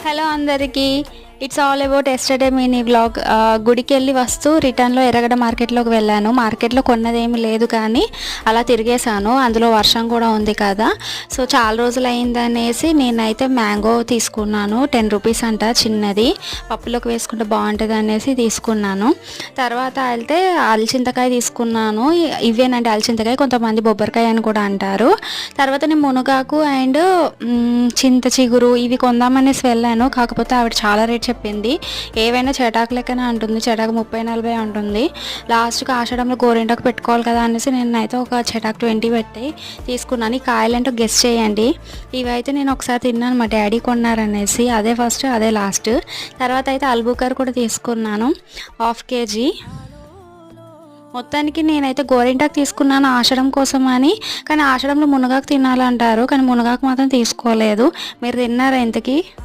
Hello అందరికీ. It's all about yesterday mini vlog. గుడికి వెళ్ళి వస్తూ రిటర్న్లో ఎర్రగడ్డ మార్కెట్లోకి వెళ్ళాను. మార్కెట్లో కొన్నదేమీ లేదు కానీ అలా తిరిగేశాను. అందులో వర్షం కూడా ఉంది కదా, సో చాలా రోజులు అయిందనేసి నేనైతే మ్యాంగో తీసుకున్నాను. 10 రూపీస్ అంట, చిన్నది, పప్పులోకి వేసుకుంటే బాగుంటుంది అనేసి తీసుకున్నాను. తర్వాత వెళ్తే అలచింతకాయ తీసుకున్నాను. ఇవేనండి అలచింతకాయ, కొంతమంది బొబ్బరికాయ అని కూడా అంటారు. తర్వాత నేను మునగాకు అండ్ చింత చిగురు ఇవి కొందామనేసి వెళ్ళాను. కాకపోతే ఆవిడ చాలా రేట్ చెప్పింది. ఏవైనా చెటాకు లెక్కనే అంటుంది, చెటాకు 30-40 ఉంటుంది. లాస్ట్కి ఆషాఢంలో గోరింటాకు పెట్టుకోవాలి కదా అనేసి నేనైతే ఒక చెటాకు 20 పెట్టి తీసుకున్నాను. ఈ కాయలంటూ గెస్ చేయండి. ఇవైతే నేను ఒకసారి తిన్నాను, మా డాడీ కొన్నారనేసి. అదే ఫస్ట్, అదే లాస్ట్. తర్వాత అయితే అల్బుకర్ కూడా తీసుకున్నాను, 1/2 kg. మొత్తానికి నేనైతే గోరింటాకు తీసుకున్నాను ఆషాఢం కోసం అని. కానీ ఆషాఢంలో మునగాకు తినాలంటారు, కానీ మునగాకు మాత్రం తీసుకోలేదు. మీరు తిన్నారా ఇంతకీ?